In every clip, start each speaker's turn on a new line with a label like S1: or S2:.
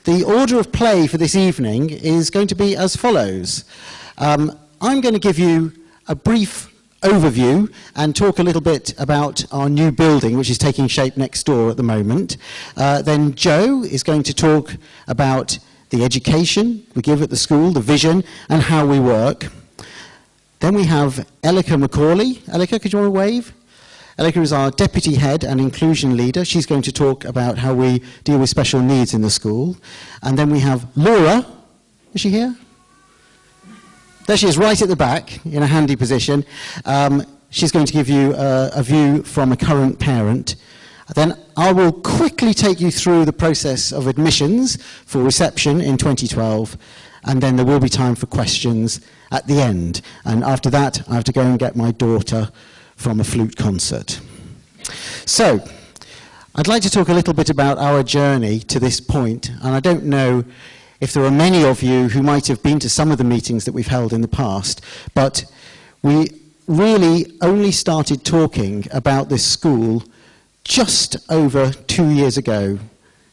S1: The order of play for this evening is going to be as follows. I'm going to give you a brief overview and talk a little bit about our new building, which is taking shape next door at the moment. Then Joe is going to talk about the education we give at the school, the vision, and how we work. Then we have Elika Macaulay. Elika, could you want to wave? Elika is our deputy head and inclusion leader. She's going to talk about how we deal with special needs in the school. And then we have Laura. Is she here? There she is, right at the back, in a handy position. She's going to give you a view from a current parent. Then I will quickly take you through the process of admissions for reception in 2012, and then there will be time for questions at the end. And after that, I have to go and get my daughter from a flute concert. So, I'd like to talk a little bit about our journey to this point, and I don't know if there are many of you who might have been to some of the meetings that we've held in the past, but we really only started talking about this school just over 2 years ago,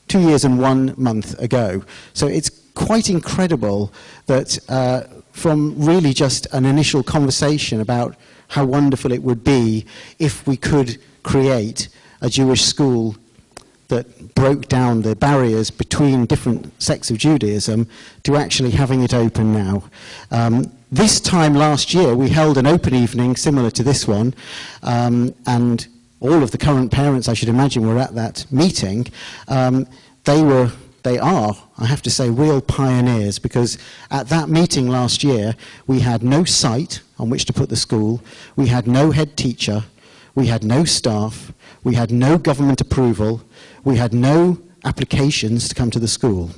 S1: 2 years and 1 month ago. So it's quite incredible that from really just an initial conversation about how wonderful it would be if we could create a Jewish school that broke down the barriers between different sects of Judaism to actually having it open now. This time last year, we held an open evening similar to this one, and all of the current parents, I should imagine, were at that meeting. They are, I have to say, real pioneers, because at that meeting last year, we had no site on which to put the school, we had no head teacher, we had no staff, we had no government approval, we had no applications to come to the school.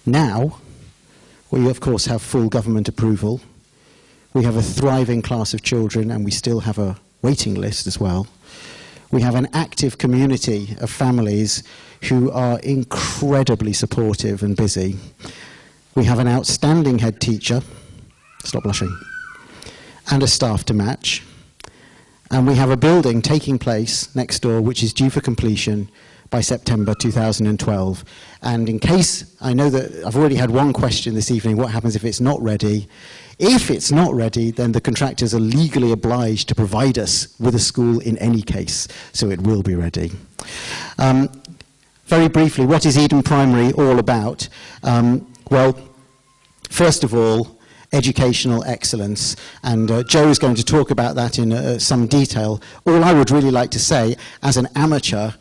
S1: Now, we of course have full government approval, we have a thriving class of children, and we still have a waiting list as well. We have an active community of families who are incredibly supportive and busy. We have an outstanding head teacher, stop blushing, and a staff to match. And we have a building taking place next door which is due for completion by September 2012. And in case, I know that I've already had one question this evening, what happens if it's not ready? If it's not ready, then the contractors are legally obliged to provide us with a school in any case, so it will be ready. Very briefly, what is Eden Primary all about? Well, first of all, educational excellence, and Joe is going to talk about that in some detail. All I would really like to say, as an amateur,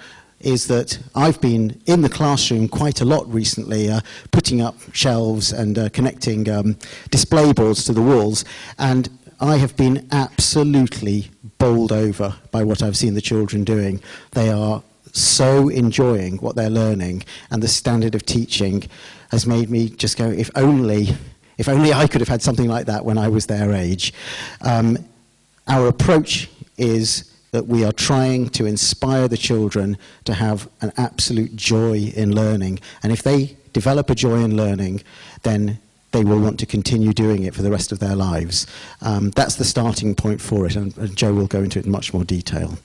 S1: is that I've been in the classroom quite a lot recently, putting up shelves and connecting display boards to the walls, and I have been absolutely bowled over by what I've seen the children doing. They are so enjoying what they're learning, and the standard of teaching has made me just go, if only I could have had something like that when I was their age. Our approach is that we are trying to inspire the children to have an absolute joy in learning. And if they develop a joy in learning, then they will want to continue doing it for the rest of their lives. That's the starting point for it, and Joe will go into it in much more detail.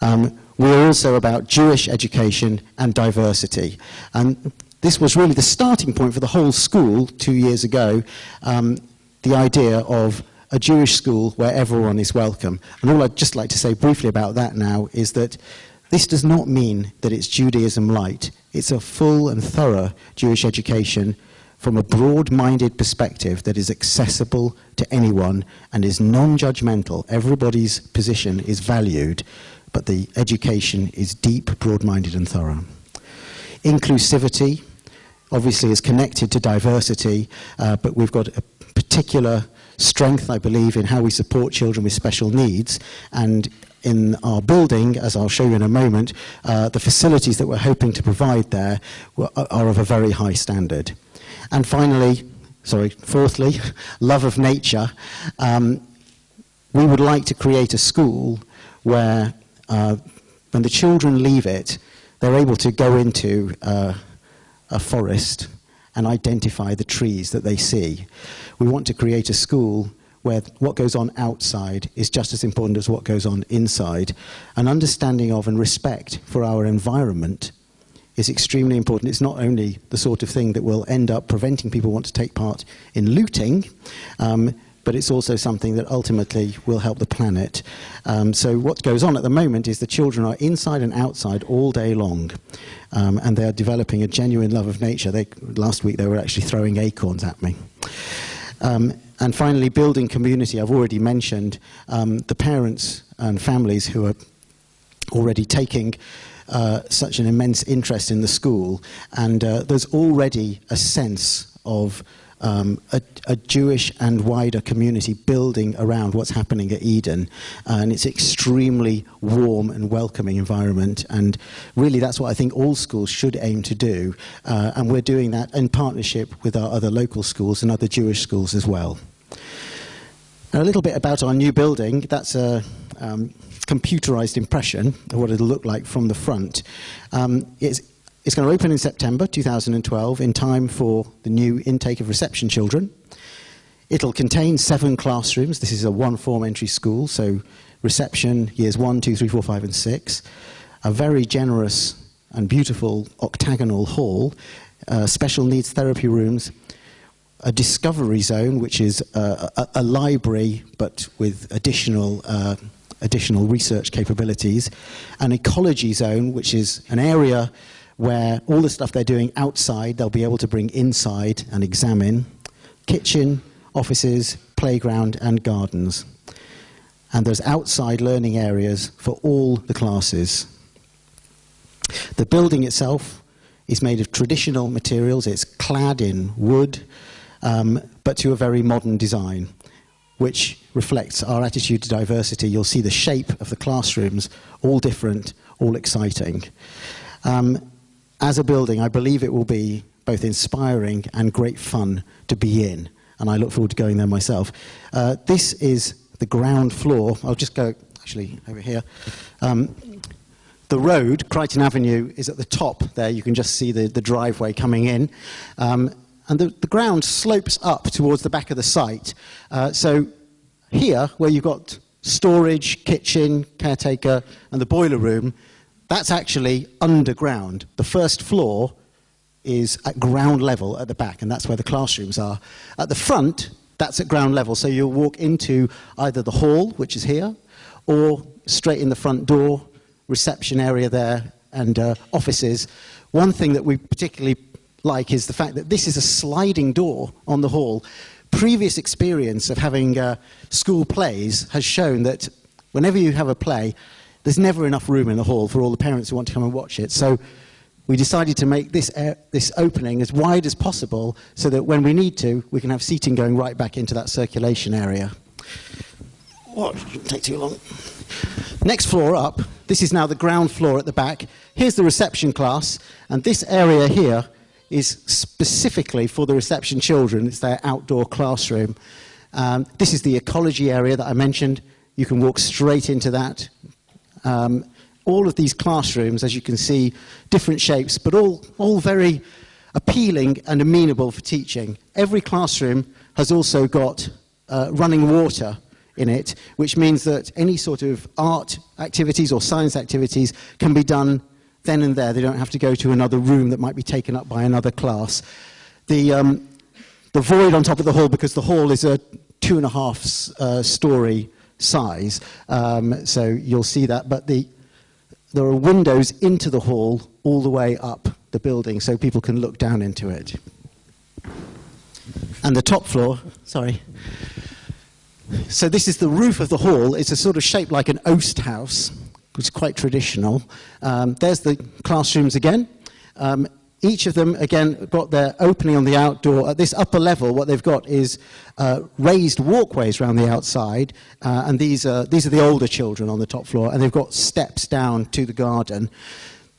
S1: We're also about Jewish education and diversity. And this was really the starting point for the whole school 2 years ago, the idea of a Jewish school where everyone is welcome. And all I'd just like to say briefly about that now is that this does not mean that it's Judaism light. It's a full and thorough Jewish education from a broad-minded perspective that is accessible to anyone and is non-judgmental. Everybody's position is valued, but the education is deep, broad-minded and thorough. Inclusivity obviously is connected to diversity, but we've got a particular strength, I believe, in how we support children with special needs. And in our building, as I'll show you in a moment, the facilities that we're hoping to provide there are of a very high standard. And fourthly, love of nature. We would like to create a school where when the children leave it, they're able to go into a forest and identify the trees that they see. We want to create a school where what goes on outside is just as important as what goes on inside. An understanding of and respect for our environment is extremely important. It's not only the sort of thing that will end up preventing people want to take part in looting, but it's also something that ultimately will help the planet. So what goes on at the moment is the children are inside and outside all day long, and they are developing a genuine love of nature. Last week they were actually throwing acorns at me. And finally, building community. I've already mentioned the parents and families who are already taking such an immense interest in the school, and there's already a sense of a Jewish and wider community building around what's happening at Eden, and it's extremely warm and welcoming environment, and really that's what I think all schools should aim to do, and we're doing that in partnership with our other local schools and other Jewish schools as well. Now, a little bit about our new building. That's a computerized impression of what it'll look like from the front. It's going to open in September 2012 in time for the new intake of reception children. It'll contain 7 classrooms. This is a one-form entry school, so reception years 1, 2, 3, 4, 5 and 6. A very generous and beautiful octagonal hall, special needs therapy rooms, a discovery zone, which is a library but with additional research capabilities, an ecology zone, which is an area where all the stuff they're doing outside they'll be able to bring inside and examine, kitchen, offices, playground and gardens. And there's outside learning areas for all the classes. The building itself is made of traditional materials. It's clad in wood, but to a very modern design, which reflects our attitude to diversity. You'll see the shape of the classrooms, all different, all exciting. As a building, I believe it will be both inspiring and great fun to be in, and I look forward to going there myself. This is the ground floor. I'll just go, actually, over here. The road, Crichton Avenue, is at the top there. You can just see the driveway coming in. And the ground slopes up towards the back of the site. So here, where you've got storage, kitchen, caretaker, and the boiler room, that's actually underground. The first floor is at ground level at the back, and that's where the classrooms are. At the front, that's at ground level, so you'll walk into either the hall, which is here, or straight in the front door, reception area there, and offices. One thing that we particularly like is the fact that this is a sliding door on the hall. Previous experience of having school plays has shown that whenever you have a play, there's never enough room in the hall for all the parents who want to come and watch it. So we decided to make this opening as wide as possible so that when we need to, we can have seating going right back into that circulation area. Oh, it shouldn't take too long. Next floor up, this is now the ground floor at the back. Here's the reception class, and this area here is specifically for the reception children. It's their outdoor classroom. This is the ecology area that I mentioned. You can walk straight into that. All of these classrooms, as you can see, different shapes, but all very appealing and amenable for teaching. Every classroom has also got running water in it, which means that any sort of art activities or science activities can be done then and there. They don't have to go to another room that might be taken up by another class. The void on top of the hall, because the hall is a 2.5 story size, so you'll see that, but there are windows into the hall all the way up the building, so people can look down into it. And the top floor, sorry. So this is the roof of the hall. It's a sort of shape like an oast house, which is quite traditional. There's the classrooms again. Each of them, again, got their opening on the outdoor. At this upper level, what they've got is raised walkways around the outside, and these are the older children on the top floor, and they've got steps down to the garden.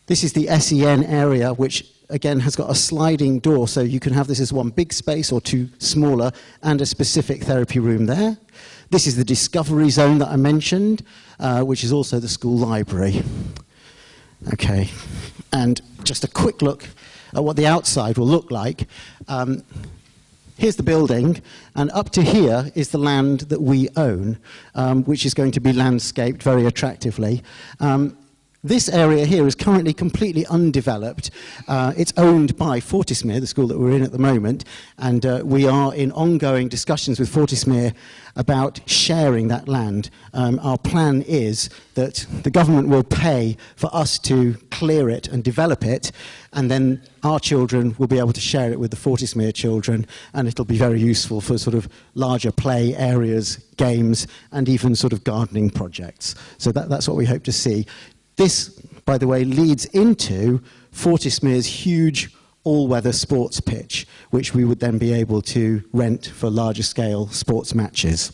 S1: This is the SEN area, which, again, has got a sliding door, so you can have this as one big space or two smaller, and a specific therapy room there. This is the discovery zone that I mentioned, which is also the school library. Okay, and just a quick look at what the outside will look like. Here's the building, and up to here is the land that we own, which is going to be landscaped very attractively. This area here is currently completely undeveloped. It's owned by Fortismere, the school that we're in at the moment, and we are in ongoing discussions with Fortismere about sharing that land. Our plan is that the government will pay for us to clear it and develop it, and then our children will be able to share it with the Fortismere children, and it'll be very useful for sort of larger play areas, games, and even sort of gardening projects. So that's what we hope to see. This, by the way, leads into Fortismere's huge all-weather sports pitch, which we would then be able to rent for larger scale sports matches.